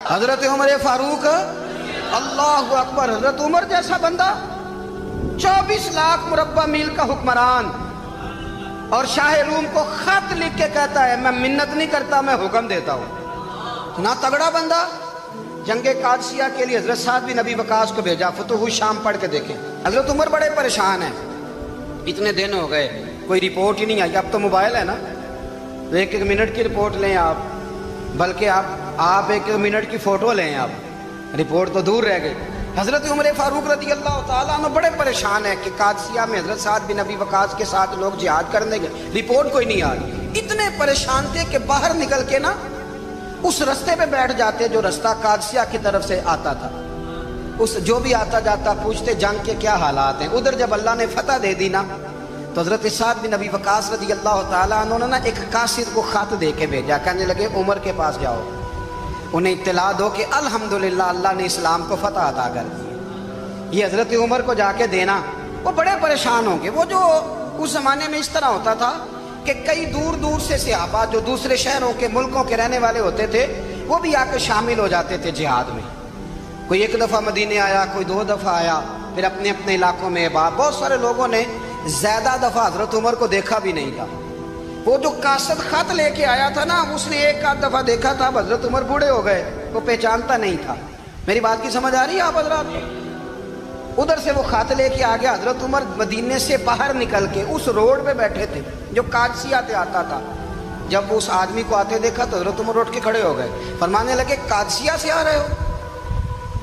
حضرت عمر فاروق اللہ اکبر، حضرت عمر جیسا بندہ 24 لاکھ مربع میل کا حکمران، اور شاہ روم کو خط لکھ کے کہتا ہے میں منت نہیں کرتا، میں حکم دیتا ہوں۔ نہ تگڑا بندہ۔ جنگ قادسیہ کے لیے حضرت سعد بن ابی وقاص کو بھیجا، فتوح الشام پڑھ کے دیکھیں۔ حضرت عمر بڑے پریشان ہیں، اتنے دن ہو گئے کوئی رپورٹ ہی نہیں آئی۔ اب تو موبائل ہے نا، ایک ایک منٹ کی رپورٹ لیں آپ، بلکہ آپ ایک ایک منٹ کی فوٹو لیں آپ، رپورٹ تو دور رہ گئی۔ حضرت عمر فاروق رضی اللہ تعالیٰ عنہ بڑے پریشان ہیں کہ قادسیہ میں حضرت سعد بن ابی وقاص کے ساتھ لوگ جہاد کرنے گئے، رپورٹ کوئی نہیں آ رہی۔ اتنے پریشان تھے کہ باہر نکل کے نا اس رستے پہ بیٹھ جاتے جو رستہ قادسیہ کی طرف سے آتا تھا، اس جو بھی آتا جاتا پوچھتے جنگ کے کیا حالات ہیں۔ ادھر جب اللہ نے فتح دے دی نا تو حضرت سعد بن ابی وقاص رضی اللہ تعالیٰ عنہ نے ایک قاصد کو خط دے کے بھیجا، کہنے لگے عمر کے پاس جاؤ، انہیں اطلاع دو کہ الحمدللہ اللہ نے اسلام کو فتح عطا کر دی۔ یہ حضرت عمر کو جا کے دینا، وہ بڑے پریشان ہوں گے۔ وہ جو اس زمانے میں اس طرح ہوتا تھا کہ کئی دور دور سے صحابہ جو دوسرے شہروں کے ملکوں کے رہنے والے ہوتے تھے وہ بھی آ کے شامل ہو جاتے تھے جہاد میں۔ کوئی ایک دفعہ مدینے آیا، کوئی 2 دفعہ آیا، پھر اپنے اپنے علاقوں میں بہت سارے لوگوں نے زیادہ دفعہ حضرت عمر کو دیکھا بھی نہیں تھا۔ وہ جو قاصد خط لے کے آیا تھا نا، اس نے 1 دفعہ دیکھا تھا، حضرت عمر بوڑھے ہو گئے، وہ پہچانتا نہیں تھا۔ میری بات کی سمجھ آ رہی ہے آپ حضرات؟ ادھر سے وہ خط لے کے آ گیا۔ حضرت عمر مدینے سے باہر نکل کے اس روڈ پہ بیٹھے تھے جو قادسیہ سے آتا تھا۔ جب وہ اس آدمی کو آتے دیکھا تو حضرت عمر اٹھ کے کھڑے ہو گئے، فرمانے لگے قادسیہ سے آ رہے ہو؟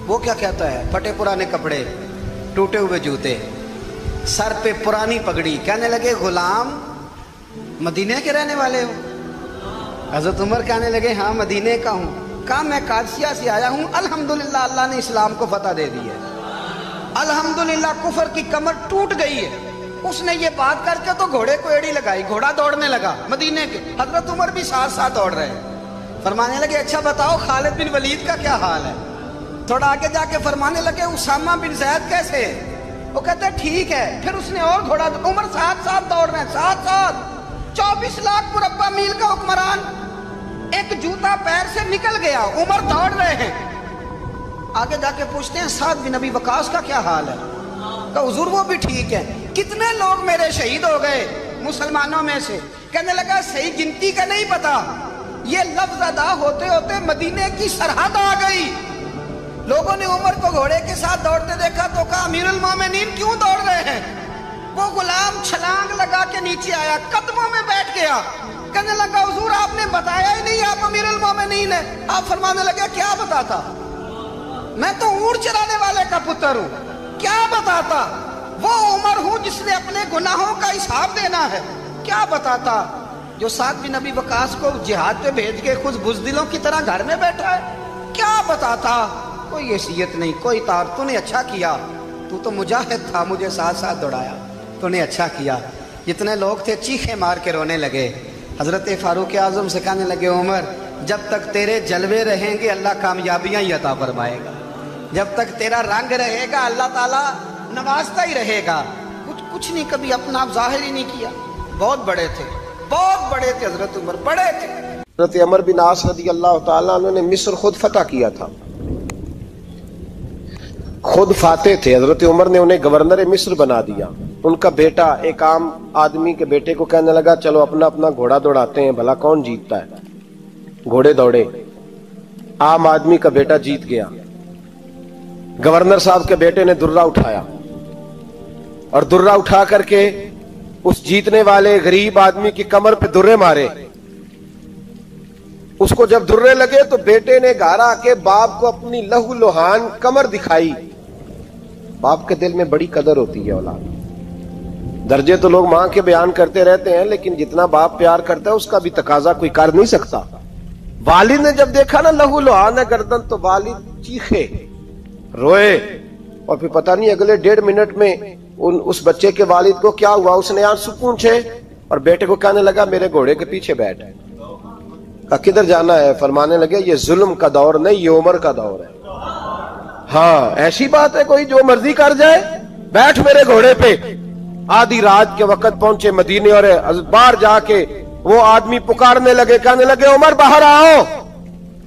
وہ کیا کہتا ہے؟ پھٹے پرانے کپڑے، ٹوٹے ہوئے جوتے، سر پہ پرانی پگڑی، کہنے لگے غلام مدینے کے رہنے والے ہو؟ حضرت عمر کہنے لگے ہاں مدینے کا ہوں۔ کہا میں قادسیہ سے آیا ہوں، الحمدللہ اللہ نے اسلام کو فتح دے دی ہے، الحمدللہ کفر کی کمر ٹوٹ گئی ہے۔ اس نے یہ بات کر کے تو گھوڑے کو ایڑی لگائی، گھوڑا دوڑنے لگا مدینے کے، حضرت عمر بھی ساتھ ساتھ دوڑ رہے ہیں۔ فرمانے لگے اچھا بتاؤ خالد بن ولید کا کیا حال ہے؟ تھوڑا آگے جا کے فرمانے لگے اسامہ بن زید کیسے ہے؟ وہ کہتے ہیں ٹھیک ہے۔ پھر اس نے اور گھوڑا، عمر ساتھ ساتھ دوڑ رہے ہیں، ساتھ ساتھ 24 لاکھ مربع میل کا حکمران، ایک جوتا پیر سے نکل گیا، عمر دوڑ رہے ہیں۔ آگے جا کے پوچھتے ہیں سعد بن ابی وقاص کا کیا حال ہے؟ کہا حضور وہ بھی ٹھیک ہے۔ کتنے لوگ میرے شہید ہو گئے مسلمانوں میں سے؟ کہنے لگا صحیح گنتی کا نہیں پتا، یہ لفظ ادا ہوتے ہوتے مدینے کی سرحد آ گئی۔ لوگوں نے عمر کو گھوڑے کے ساتھ دوڑتے دیکھا تو کہا امیر المومنین کیوں دوڑ رہے ہیں؟ وہ غلام چھلانگ لگا کے نیچے آیا، قدموں میں بیٹھ گیا، کہنے لگا حضور آپ نے بتایا ہی نہیں آپ امیر المومنین ہیں۔ آپ فرمانے لگے کیا بتاتا؟ میں تو اونٹ چرانے والے کا پتر ہوں، کیا بتاتا؟ وہ عمر ہوں جس نے اپنے گناہوں کا حساب دینا ہے، کیا بتاتا؟ جو سعد بن ابی وقاص کو جہاد پہ بھیج کے خود بزدلوں کی طرح گھر میں بیٹھا ہے، کیا بتاتا؟ کوئی حیثیت نہیں، کوئی تار۔ تو نے اچھا کیا، تو مجاہد تھا، مجھے ساتھ ساتھ دوڑایا، تو نے اچھا کیا۔ جتنے لوگ تھے چیخے مار کے رونے لگے۔ حضرت فاروق اعظم سے کہنے لگے عمر جب تک تیرے جلوے رہیں گے اللہ کامیابیاں ہی عطا فرمائے گا، جب تک تیرا رنگ رہے گا اللہ تعالیٰ نوازتا ہی رہے گا۔ کچھ نہیں، کبھی اپنا آپ ظاہر ہی نہیں کیا۔ بہت بڑے تھے، بہت بڑے تھے حضرت عمر، بڑے تھے۔ حضرت عمر بن عاص رضی اللہ تعالیٰ عنہ نے مصر خود فتح کیا تھا، خود فاتح تھے۔ حضرت عمر نے انہیں گورنر مصر بنا دیا۔ ان کا بیٹا ایک عام آدمی کے بیٹے کو کہنے لگا چلو اپنا اپنا گھوڑا دوڑاتے ہیں، بھلا کون جیتتا ہے۔ گھوڑے دوڑے، عام آدمی کا بیٹا جیت گیا۔ گورنر صاحب کے بیٹے نے درہ اٹھایا اور درہ اٹھا کر کے اس جیتنے والے غریب آدمی کی کمر پہ درے مارے۔ اس کو جب درے لگے تو بیٹے نے گھر آ کے باپ کو اپنی لہو لوہان کمر دکھائی۔ باپ کے دل میں بڑی قدر ہوتی ہے اولاد، درجے تو لوگ ماں کے بیان کرتے رہتے ہیں، لیکن جتنا باپ پیار کرتا ہے اس کا بھی تقاضا کوئی کر نہیں سکتا۔ والد نے جب دیکھا نا لہو لوہان ہے گردن، تو والد چیخے، روئے، اور پھر پتہ نہیں اگلے 1.5 منٹ میں اس بچے کے والد کو کیا ہوا، اس نے آنسو پونچھے اور بیٹے کو کہنے لگا میرے گھوڑے کے پیچھے بیٹھ۔ کہا کدھر جانا ہے؟ فرمانے لگے یہ ظلم کا دور نہیں، یہ عمر کا دور ہے۔ ہاں ایسی بات ہے کوئی جو مرضی کر جائے؟ بیٹھ میرے گھوڑے پہ۔ آدھی رات کے وقت پہنچے مدینے اور باہر جا کے وہ آدمی پکارنے لگے، کہنے لگے عمر باہر آؤ،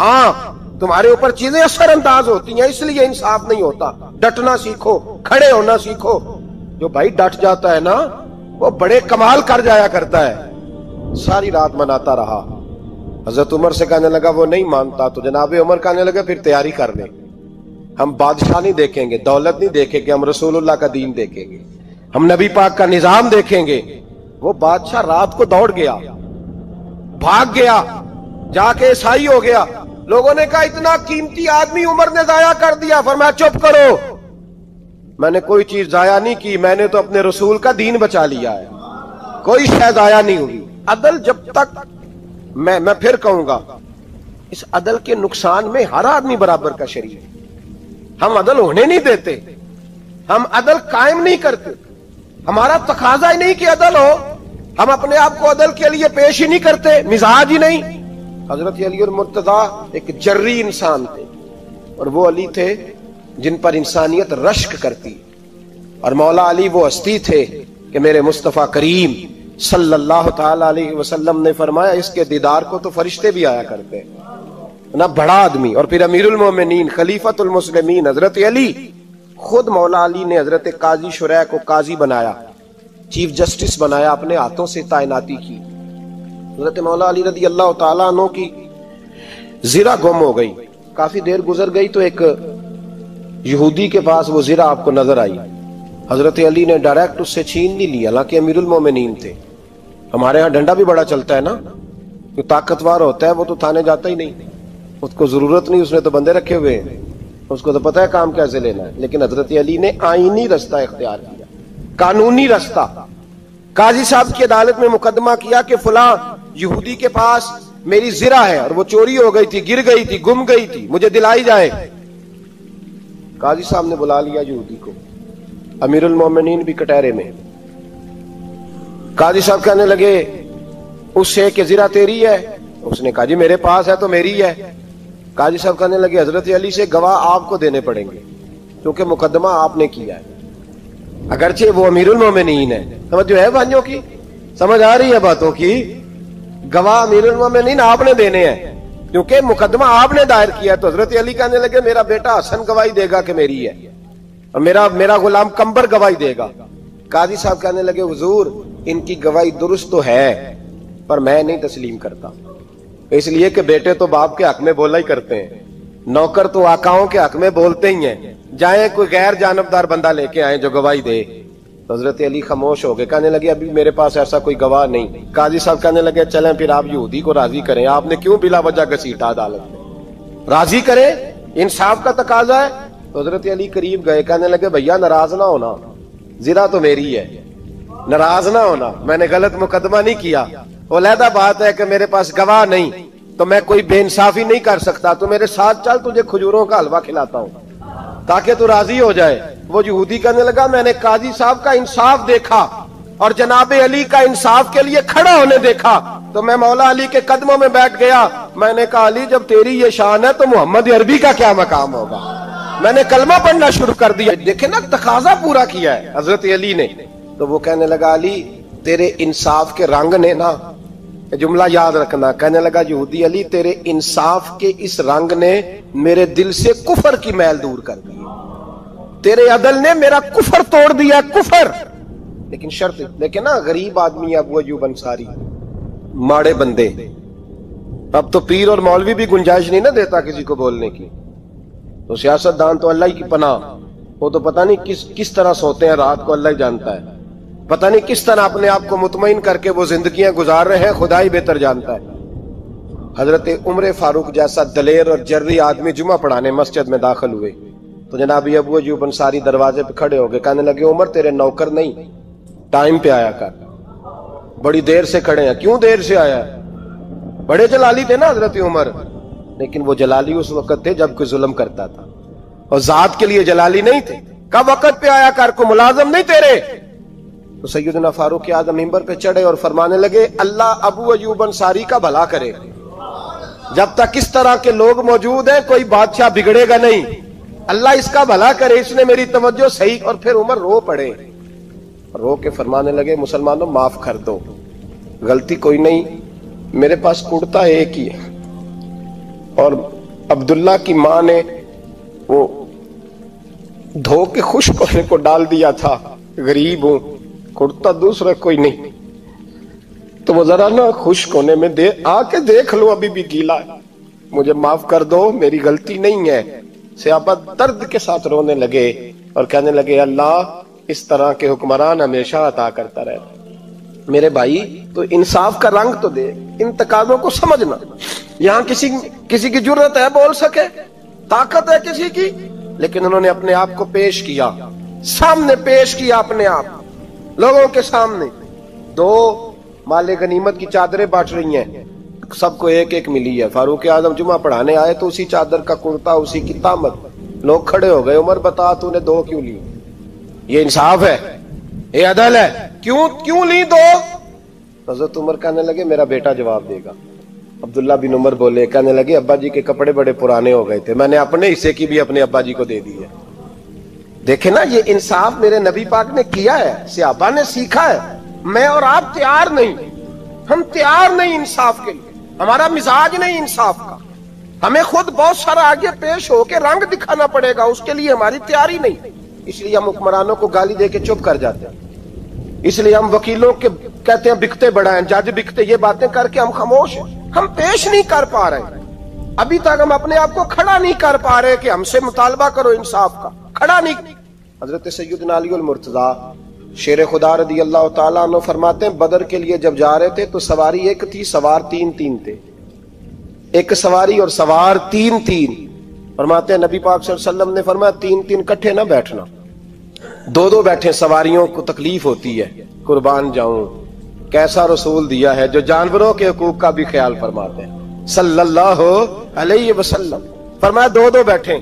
ہاں تمہارے اوپر چیزیں اثر انداز ہوتی ہیں، اس لیے انصاف نہیں ہوتا. ڈٹنا سیکھو، کھڑے ہونا سیکھو. جو بھائی ڈٹ جاتا ہے نا وہ بڑے کمال کر جایا کرتا ہے. ساری رات مناتا رہا. حضرت عمر سے کہنے لگا وہ نہیں مانتا تو جناب عمر کہنے لگے پھر تیاری کر لیں، ہم بادشاہ نہیں دیکھیں گے، دولت نہیں دیکھیں گے، ہم رسول اللہ کا دین دیکھیں گے، ہم نبی پاک کا نظام دیکھیں گے. وہ بادشاہ رات کو دوڑ گیا، بھاگ گیا، جا کے عیسائی ہو گیا. لوگوں نے کہا اتنا قیمتی آدمی عمر نے ضائع کر دیا. فرمایا چپ کرو، میں نے کوئی چیز ضائع نہیں کی، میں نے تو اپنے رسول کا دین بچا لیا ہے، کوئی شے ضائع نہیں ہوئی. عدل جب تک میں پھر کہوں گا اس عدل کے نقصان میں ہر آدمی برابر کا شریک ہے. ہم عدل ہونے نہیں دیتے، ہم عدل قائم نہیں کرتے، ہمارا تقاضا ہی نہیں کہ عدل ہو، ہم اپنے آپ کو عدل کے لیے پیش ہی نہیں کرتے، مزاج ہی نہیں. حضرت علی المرتضیٰ ایک جری انسان تھے اور وہ علی تھے جن پر انسانیت رشک کرتی، اور مولا علی وہ ہستی تھے کہ میرے مصطفیٰ کریم صلی اللہ تعالی علیہ وسلم نے فرمایا اس کے دیدار کو تو فرشتے بھی آیا کرتے نا. بڑا آدمی. اور پھر امیر المومنین خلیفۃ المسلمین حضرت علی، خود مولا علی نے حضرت قاضی شریح کو قاضی بنایا، چیف جسٹس بنایا، اپنے ہاتھوں سے تعیناتی کی. حضرت مولا علی رضی اللہ تعالیٰ عنہ کی زرہ گم ہو گئی. کافی دیر گزر گئی تو ایک یہودی کے پاس وہ زرہ آپ کو نظر آئی. حضرت علی نے ڈائریکٹ اس سے چھین نہیں لی، حالانکہ امیر المومنین تھے. ہمارے ہاں ڈنڈا بھی بڑا چلتا ہے نا، جو طاقتور ہوتا ہے وہ تو تھانے جاتا ہی نہیں، اس کو ضرورت نہیں، اس نے تو بندے رکھے ہوئے ہیں، اس کو تو پتہ ہے کام کیسے لینا ہے. لیکن حضرت علی نے آئینی رستہ اختیار کیا، قانونی رستہ. قاضی صاحب کی عدالت میں مقدمہ کیا کہ فلاں یہودی کے پاس میری زرہ ہے اور وہ چوری ہو گئی تھی، گر گئی تھی، گم گئی تھی، مجھے دلائی جائے. قاضی صاحب نے بلا لیا یہودی کو، امیر المومنین بھی کٹہرے میں. قاضی صاحب کہنے لگے اس سے کہ زرہ تیری ہے؟ اس نے کہا جی میرے پاس ہے تو میری ہے. قاضی صاحب کہنے لگے حضرت علی سے گواہ آپ کو دینے پڑیں گے کیونکہ مقدمہ آپ نے کیا ہے، اگرچہ وہ امیر المومنین ہے. سمجھ ہے بھائیوں کی، سمجھ آ رہی ہے باتوں کی؟ گواہ امیر المومنین آپ نے دینے ہیں کیونکہ مقدمہ آپ نے دائر کیا. تو حضرت علی کہنے لگے میرا بیٹا حسن گواہی دے گا کہ میری ہے، اور میرا غلام کمبر گواہی دے گا. قاضی صاحب کہنے لگے حضور ان کی گواہی درست تو ہے پر میں نہیں تسلیم کرتا، اس لیے کہ بیٹے تو باپ کے حق میں بولا ہی کرتے ہیں، نوکر تو آقاؤں کے حق میں بولتے ہی ہیں، جائیں کوئی غیر جانبدار بندہ لے کے آئیں جو گواہی دے. تو حضرت علی خاموش ہو گئے، کہنے لگے ابھی میرے پاس ایسا کوئی گواہ نہیں. قاضی صاحب کہنے لگے چلیں پھر آپ یہودی کو راضی کریں، آپ نے کیوں بلا وجہ گھسیٹا عدالت میں، راضی کریں، انصاف کا تقاضا ہے. تو حضرت علی قریب گئے، کہنے لگے بھیا ناراض نہ ہونا، زرہ تو میری ہے، ناراض نہ ہونا، میں نے غلط مقدمہ نہیں کیا. علیحدہ بات ہے کہ میرے پاس گواہ نہیں تو میں کوئی بے انصافی نہیں کر سکتا، تو میرے ساتھ چل تجھے کھجوروں کا حلوہ کھلاتا ہوں تاکہ تو راضی ہو جائے. وہ یہودی کہنے لگا میں نے قاضی صاحب کا انصاف دیکھا اور جناب علی کا انصاف کے لیے کھڑا ہونے دیکھا تو میں مولا علی کے قدموں میں بیٹھ گیا. میں نے کہا علی جب تیری یہ شان ہے تو محمد عربی کا کیا مقام ہوگا. میں نے کلمہ پڑھنا شروع کر دیا. دیکھیں نا تقاضا پورا کیا ہے حضرت علی نے. تو وہ کہنے لگا علی تیرے انصاف کے رنگ نے نا، جملہ یاد رکھنا، کہنے لگا یہودی علی تیرے انصاف کے اس رنگ نے میرے دل سے کفر کی میل دور کر دی، تیرے عدل نے میرا کفر توڑ دیا، کفر. لیکن شرط دیکھیں نا، غریب آدمی ابو ایوب انصاری، ماڑے بندے. اب تو پیر اور مولوی بھی گنجائش نہیں نہ دیتا کسی کو بولنے کی، تو سیاست دان تو اللہ کی پناہ، وہ تو پتہ نہیں کس طرح سوتے ہیں رات کو، اللہ ہی جانتا ہے، پتہ نہیں کس طرح اپنے آپ کو مطمئن کر کے وہ زندگیاں گزار رہے ہیں، خدا ہی بہتر جانتا ہے. حضرت عمر فاروق جیسا دلیر اور جرری آدمی جمعہ پڑھانے مسجد میں داخل ہوئے تو جناب ابو ایوب انصاری دروازے پہ کھڑے ہو گئے، کہنے لگے عمر تیرے نوکر نہیں، ٹائم پہ آیا کر، بڑی دیر سے کھڑے ہیں. کیوں دیر سے آیا؟ بڑے جلالی تھے نا حضرت عمر، لیکن وہ جلالی اس وقت تھے جب کوئی ظلم کرتا تھا، اور ذات کے لیے جلالی نہیں تھے. کب وقت پہ آیا کر، کو ملازم نہیں تیرے. تو سیدنا فاروق اعظم منبر پہ چڑھے اور فرمانے لگے اللہ ابو ایوب انصاری کا بھلا کرے، جب تک اس طرح کے لوگ موجود ہیں کوئی بادشاہ بگڑے گا نہیں، اللہ اس کا بھلا کرے، اس نے میری توجہ صحیح. اور پھر عمر رو پڑے، رو کے فرمانے لگے مسلمانوں معاف کر دو، غلطی کوئی نہیں، میرے پاس کرتا ایک ہی ہے، اور عبداللہ کی ماں نے وہ دھو کے خشک ہونے کو ڈال دیا تھا، غریب ہوں، کرتا دوسرا کوئی نہیں، تو وہ ذرا نا خشک ہونے میں آ کے دیکھ لو ابھی بھی گیلا ہے، مجھے معاف کر دو، میری غلطی نہیں ہے۔ صحابہ درد کے ساتھ رونے لگے اور کہنے لگے اللہ اس طرح کے حکمران ہمیشہ عطا کرتا رہتا۔ میرے بھائی تو انصاف کا رنگ تو دے، ان تقاضوں کو سمجھنا۔ یہاں کسی کی جرت ہے بول سکے، طاقت ہے کسی کی، لیکن انہوں نے اپنے آپ کو پیش کیا، سامنے پیش کیا اپنے آپ لوگوں کے سامنے۔ دو مال غنیمت کی چادریں بانٹ رہی ہیں، سب کو ایک ایک ملی ہے۔ فاروق اعظم جمعہ پڑھانے آئے تو اسی چادر کا کرتا، اسی کی تامت، لوگ کھڑے ہو گئے، عمر بتا تو نے دو کیوں لی؟ یہ انصاف ہے؟ یہ عدل ہے؟ کیوں لی دو؟ حضرت عمر کہنے لگے میرا بیٹا جواب دے گا۔ عبداللہ بن عمر بولے، کہنے لگے ابا جی کے کپڑے بڑے پرانے ہو گئے تھے، میں نے اپنے حصے کی بھی اپنے ابا جی کو دے دی ہے۔ دیکھیں نا یہ انصاف میرے نبی پاک نے کیا ہے، صحابہ نے سیکھا ہے۔ میں اور آپ تیار نہیں، ہم تیار نہیں انصاف کے لیے، ہمارا مزاج نہیں انصاف کا، ہمیں خود بہت سارا آگے پیش ہو کے رنگ دکھانا پڑے گا، اس کے لیے ہماری تیاری نہیں۔ اس لیے ہم حکمرانوں کو گالی دے کے چپ کر جاتے ہیں، اس لیے ہم وکیلوں کے کہتے ہیں بکتے بڑا ہیں، جج بکتے، یہ باتیں کر کے ہم خاموش ہیں، ہم پیش نہیں کر پا رہے۔ ابھی تک ہم اپنے آپ کو کھڑا نہیں کر پا رہے کہ ہم سے مطالبہ کرو انصاف کا، کھڑا نہیں۔ حضرت سیدنا علی المرتضیٰ شیر خدا رضی اللہ تعالیٰ عنہ فرماتے ہیں بدر کے لیے جب جا رہے تھے تو سواری ایک تھی، سوار تین تھے، ایک سواری اور سوار تین۔ فرماتے ہیں نبی پاک صلی اللہ علیہ وسلم نے فرمایا تین کٹھے نہ بیٹھنا، دو بیٹھے، سواریوں کو تکلیف ہوتی ہے، قربان جاؤں کیسا رسول دیا ہے جو جانوروں کے حقوق کا بھی خیال فرماتے ہیں صلی اللہ علیہ وسلم۔ فرمایا دو بیٹھے۔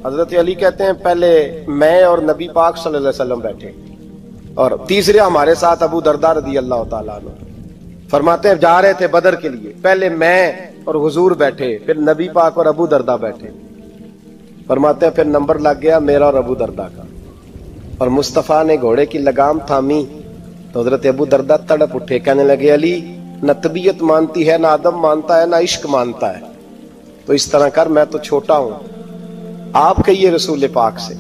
حضرت علی کہتے ہیں پہلے میں اور نبی پاک صلی اللہ علیہ وسلم بیٹھے، اور تیسرے ہمارے ساتھ ابو درداء رضی اللہ تعالیٰ عنہ۔ فرماتے ہیں جا رہے تھے بدر کے لیے، پہلے میں اور حضور بیٹھے، پھر نبی پاک اور ابو درداء بیٹھے۔ فرماتے ہیں پھر نمبر لگ گیا میرا اور ابو درداء کا، اور مصطفیٰ نے گھوڑے کی لگام تھامی تو حضرت ابو درداء تڑپ اٹھے، کہنے لگے علی نہ طبیعت مانتی ہے، نہ ادب مانتا ہے، نہ عشق مانتا ہے، تو اس طرح کر، میں تو چھوٹا ہوں، آپ کہیے رسول پاک سے،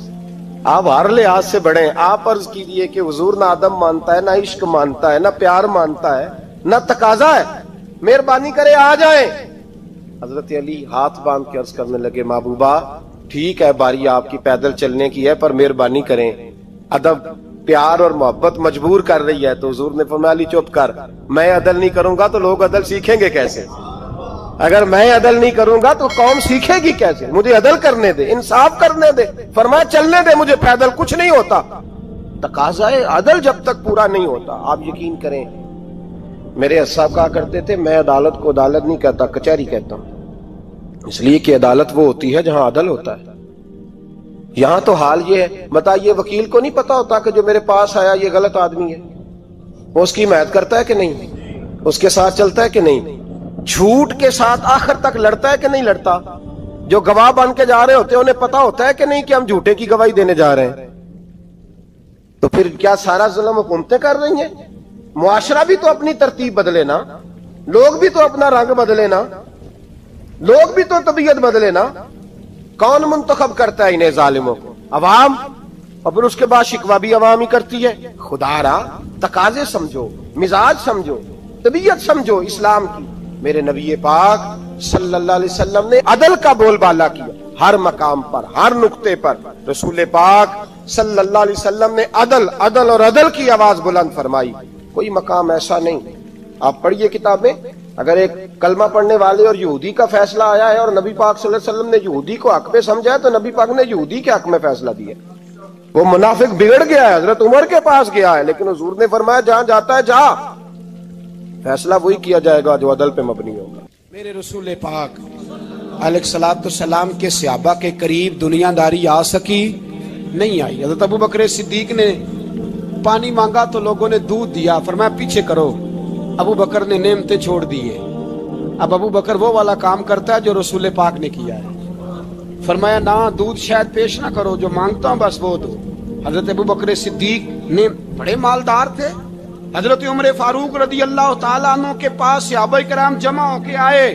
آپ ہر لحاظ سے بڑے ہیں، آپ عرض کیجئے کہ حضور نہ ادب مانتا ہے، نہ عشق مانتا ہے، نہ پیار مانتا ہے، نہ تقاضا ہے، مہربانی کرے آ جائیں۔ حضرت علی ہاتھ باندھ کے عرض کرنے لگے محبوبہ ٹھیک ہے باری آپ کی پیدل چلنے کی ہے، پر مہربانی کریں، ادب پیار اور محبت مجبور کر رہی ہے۔ تو حضور نے فرمایا علی چپ کر، میں عدل نہیں کروں گا تو لوگ عدل سیکھیں گے کیسے؟ اگر میں عدل نہیں کروں گا تو قوم سیکھے گی کیسے؟ مجھے عدل کرنے دے، انصاف کرنے دے، فرمایا چلنے دے مجھے پیدل، کچھ نہیں ہوتا۔ تقاضا عدل جب تک پورا نہیں ہوتا، آپ یقین کریں میرے صاحب کہا کرتے تھے میں عدالت کو عدالت نہیں کہتا، کچہری کہتا ہوں، اس لیے کہ عدالت وہ ہوتی ہے جہاں عدل ہوتا ہے۔ یہاں تو حال یہ ہے، بتائیے وکیل کو نہیں پتا ہوتا کہ جو میرے پاس آیا یہ غلط آدمی ہے، وہ اس کی حمایت کرتا ہے کہ نہیں، اس کے ساتھ چلتا ہے کہ نہیں، جھوٹ کے ساتھ آخر تک لڑتا ہے کہ نہیں لڑتا؟ جو گواہ بن کے جا رہے ہوتے ہیں انہیں پتا ہوتا ہے کہ نہیں کہ ہم جھوٹے کی گواہی دینے جا رہے ہیں؟ تو پھر کیا سارا ظلم حکومتیں کر رہی ہیں؟ معاشرہ بھی تو اپنی ترتیب بدلے نا، لوگ بھی تو اپنا رنگ بدلے نا، لوگ بھی تو طبیعت بدلے نا۔ کون منتخب کرتا ہے انہیں ظالموں کو؟ عوام، اور پھر اس کے بعد شکوہ بھی عوام ہی کرتی ہے۔ خدا را تقاضے سمجھو، مزاج سمجھو، طبیعت سمجھو اسلام کی۔ میرے نبی پاک صلی اللہ علیہ وسلم نے عدل کا بول بالا کیا، ہر مقام پر، ہر نقطے پر رسول پاک صلی اللہ علیہ وسلم نے عدل اور عدل کی آواز بلند فرمائی۔ کوئی مقام ایسا نہیں، آپ پڑھیے کتابیں، اگر ایک کلمہ پڑھنے والے اور یہودی کا فیصلہ آیا ہے اور نبی پاک صلی اللہ علیہ وسلم نے یہودی کو حق پہ سمجھا ہے تو نبی پاک نے یہودی کے حق میں فیصلہ دیا۔ وہ منافق بگڑ گیا ہے، حضرت عمر کے پاس گیا ہے، لیکن حضور نے فرمایا جہاں جاتا ہے جا، فیصلہ وہی کیا جائے گا جو عدل پہ مبنی ہوگا۔ میرے رسول پاک علیہ الصلوۃ والسلام کے صحابہ کے قریب دنیا داری آ سکی نہیں آئی۔ حضرت ابو بکر صدیق نے پانی مانگا تو لوگوں نے دودھ دیا، فرمایا پیچھے کرو، ابو بکر نے نعمتیں چھوڑ دیے۔ اب ابو بکر وہ والا کام کرتا ہے جو رسول پاک نے کیا ہے، فرمایا نہ دودھ شاید پیش نہ کرو، جو مانگتا ہوں بس وہ دو۔ حضرت ابو بکر صدیق نے بڑے مالدار تھے، حضرت عمر فاروق رضی اللہ تعالیٰ عنہ کے پاس صحابہ کرام جمع ہو کے آئے،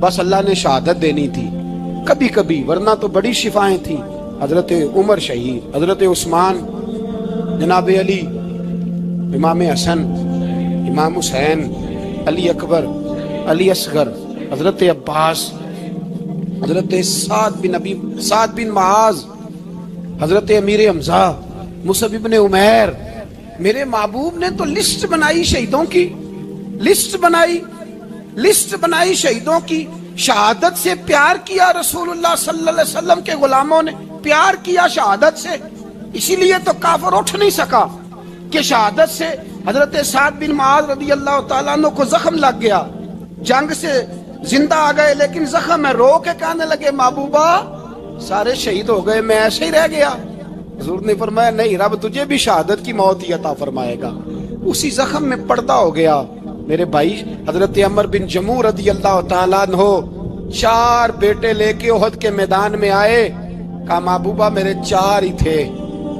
بس اللہ نے شہادت دینی تھی کبھی کبھی، ورنہ تو بڑی شفائیں تھیں. حضرت عمر شہید، حضرت عثمان، جناب علی، امام حسن، امام حسین، علی اکبر، علی اصغر، حضرت عباس، حضرت سعد بن معاذ، حضرت امیر حمزہ، مصعب ابن عمیر. میرے محبوب نے تو لسٹ بنائی شہیدوں کی، لسٹ بنائی شہیدوں کی. شہادت سے پیار کیا رسول اللہ صلی اللہ علیہ وسلم کے غلاموں نے، پیار کیا شہادت سے. اسی لیے تو کافر اٹھ نہیں سکا کہ شہادت سے حضرت سعد بن معاذ رضی اللہ تعالیٰ عنہ کو زخم لگ گیا، جنگ سے زندہ آ گئے لیکن زخم ہے، رو کے کہنے لگے محبوبہ سارے شہید ہو گئے، میں ایسے ہی رہ گیا. حضور نے فرمایا نہیں، رب تجھے بھی شہادت کی موت ہی عطا فرمائے گا. اسی زخم میں پردہ ہو گیا. میرے بھائی حضرت عمر بن جموح رضی اللہ تعالیٰ عنہ 4 بیٹے لے کے احد کے میدان میں آئے. کہا محبوبہ میرے 4 ہی تھے،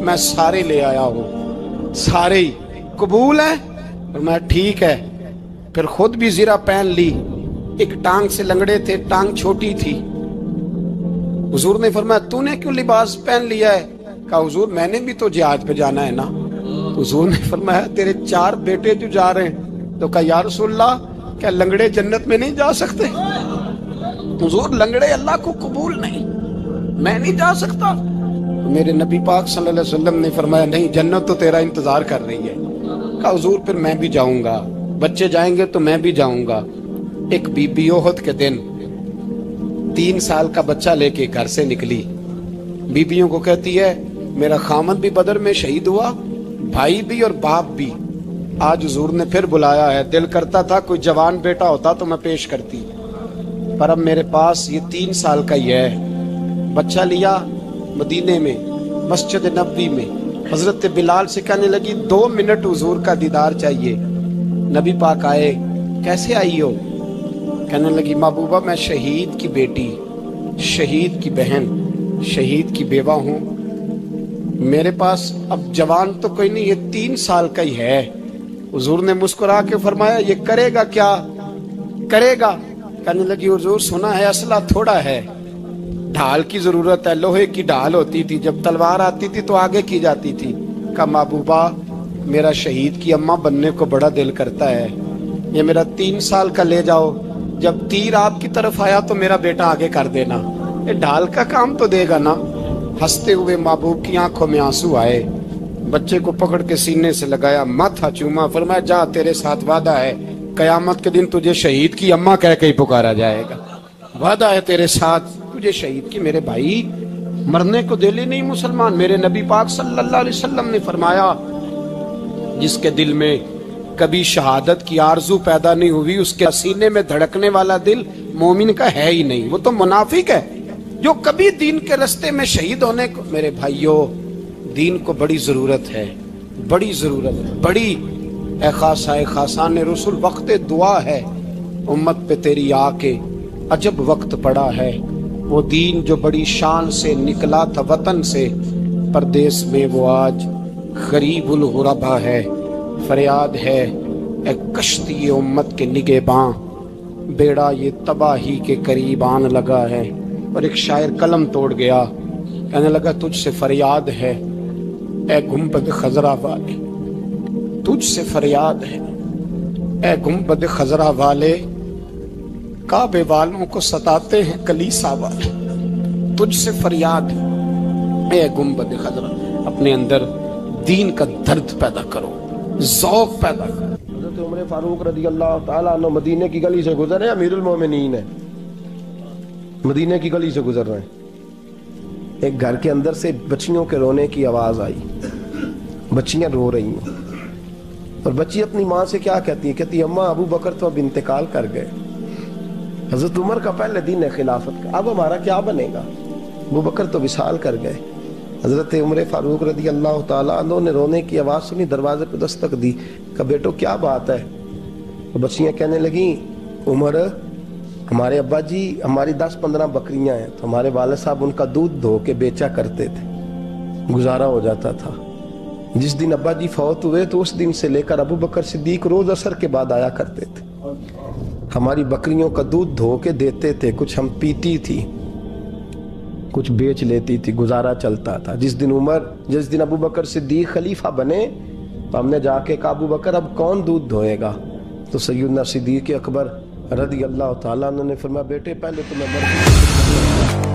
میں سارے لے آیا ہوں، سارے ہی قبول ہیں؟ فرمایا ٹھیک ہے. پھر خود بھی زرہ پہن لی. ایک ٹانگ سے لنگڑے تھے، ٹانگ چھوٹی تھی. حضور نے فرمایا تو نے کیوں لباس پہن لیا ہے؟ کہا حضور میں نے بھی تو جہاد پہ جانا ہے نا. حضور نے فرمایا تیرے 4 بیٹے جو جا رہے ہیں. تو کہا یا رسول اللہ کیا لنگڑے جنت میں نہیں جا سکتے؟ حضور لنگڑے اللہ کو قبول نہیں، میں نہیں جا سکتا. میرے نبی پاک صلی اللہ علیہ وسلم نے فرمایا نہیں، جنت تو تیرا انتظار کر رہی ہے. کہا حضور پھر میں بھی جاؤں گا، بچے جائیں گے تو میں بھی جاؤں گا. ایک بی بی احد کے دن 3 سال کا بچہ لے کے گھر سے نکلی. بیویوں کو کہتی ہے میرا خامد بھی بدر میں شہید ہوا، بھائی بھی اور باپ بھی. آج حضور نے پھر بلایا ہے. دل کرتا تھا کوئی جوان بیٹا ہوتا تو میں پیش کرتی، پر اب میرے پاس یہ 3 سال کا ہی ہے. بچہ لیا مدینے میں مسجد نبوی میں. حضرت بلال سے کہنے لگی 2 منٹ حضور کا دیدار چاہیے. نبی پاک آئے. کیسے آئی ہو؟ کہنے لگی محبوبہ میں شہید کی بیٹی، شہید کی بہن، شہید کی بیوہ ہوں. میرے پاس اب جوان تو کوئی نہیں، یہ 3 سال کا ہی ہے. حضور نے مسکرا کے فرمایا یہ کرے گا کیا کرے گا؟ کہنے لگی حضور سنا ہے اسلحہ تھوڑا ہے، ڈھال کی ضرورت ہے. لوہے کی ڈھال ہوتی تھی، جب تلوار آتی تھی تو آگے کی جاتی تھی. کہا محبوبہ میرا شہید کی اماں بننے کو بڑا دل کرتا ہے، یہ میرا 3 سال کا لے جاؤ، جب تیر آپ کی طرف آیا تو میرا بیٹا آگے کر دینا، یہ ڈھال کا کام تو دے گا نا. ہنستے ہوئے محبوب کی آنکھوں میں آنسو آئے. بچے کو پکڑ کے سینے سے لگایا، ماتھا چوما، فرمایا جا تیرے ساتھ وعدہ ہے قیامت کے دن تجھے شہید کی اماں کہہ کے ہی پکارا جائے گا. وعدہ ہے تیرے ساتھ تجھے شہید کی. میرے بھائی مرنے کو دل ہی نہیں مسلمان. میرے نبی پاک صلی اللہ علیہ وسلم نے فرمایا جس کے دل میں کبھی شہادت کی آرزو پیدا نہیں ہوئی اس کے سینے میں دھڑکنے والا دل مومن کا ہے ہی نہیں، وہ تو منافق ہے. جو کبھی دین کے رستے میں شہید ہونے کو، میرے بھائیوں دین کو بڑی ضرورت ہے، بڑی ضرورت ہے، بڑی. اے خاصائے خاصان رسول وقت دعا ہے، امت پہ تیری آ کے عجب وقت پڑا ہے. وہ دین جو بڑی شان سے نکلا تھا وطن سے، پردیس میں وہ آج غریب الغربا ہے. فریاد ہے اے کشتی امت کے نگہباں، بیڑا یہ تباہی کے قریب آن لگا ہے. اور ایک شاعر قلم توڑ گیا، کہنے لگا تجھ سے فریاد ہے اے گنبد خضرا والے، تجھ سے فریاد ہے اے گنبد خضرا والے، کعبے والوں کو ستاتے ہیں کلیسا والے. تجھ سے فریاد ہے اے گنبد خضرا. اپنے اندر دین کا درد پیدا کرو، ذوق پیدا کرو. حضرت عمر فاروق رضی اللہ تعالیٰ عنہ مدینے کی گلی سے گزر رہے ہیں، امیر المومنین ہے، مدینے کی گلی سے گزر رہے ہیں. ایک گھر کے اندر سے بچیوں کے رونے کی آواز آئی. بچیاں رو رہی ہیں اور بچی اپنی ماں سے کیا کہتی ہے؟ کہتی ہے اماں ابو بکر تو اب انتقال کر گئے، حضرت عمر کا پہلے دن ہے خلافت کا، اب ہمارا کیا بنے گا؟ ابو بکر تو وصال کر گئے. حضرت عمر فاروق رضی اللہ تعالیٰ عنہ نے رونے کی آواز سنی، دروازے پہ دستک دی. کہا بیٹو کیا بات ہے؟ بچیاں کہنے لگیں عمر ہمارے ابا جی ہماری 10-15 بکریاں ہیں، تو ہمارے والد صاحب ان کا دودھ دھو کے بیچا کرتے تھے، گزارا ہو جاتا تھا. جس دن ابا جی فوت ہوئے تو اس دن سے لے کر ابو بکر صدیق روز عصر کے بعد آیا کرتے تھے. ہماری بکریوں کا دودھ دھو کے دیتے تھے، کچھ ہم پیتی تھی، کچھ بیچ لیتی تھی، گزارا چلتا تھا۔ جس دن ابو بکر صدیق خلیفہ بنے تو ہم نے جا کے کہا ابو بکر اب کون دودھ دھوئے گا؟ تو سیدنا صدیق اکبر رضی اللہ تعالیٰ عنہ نے فرمایا بیٹے پہلے تو میں مر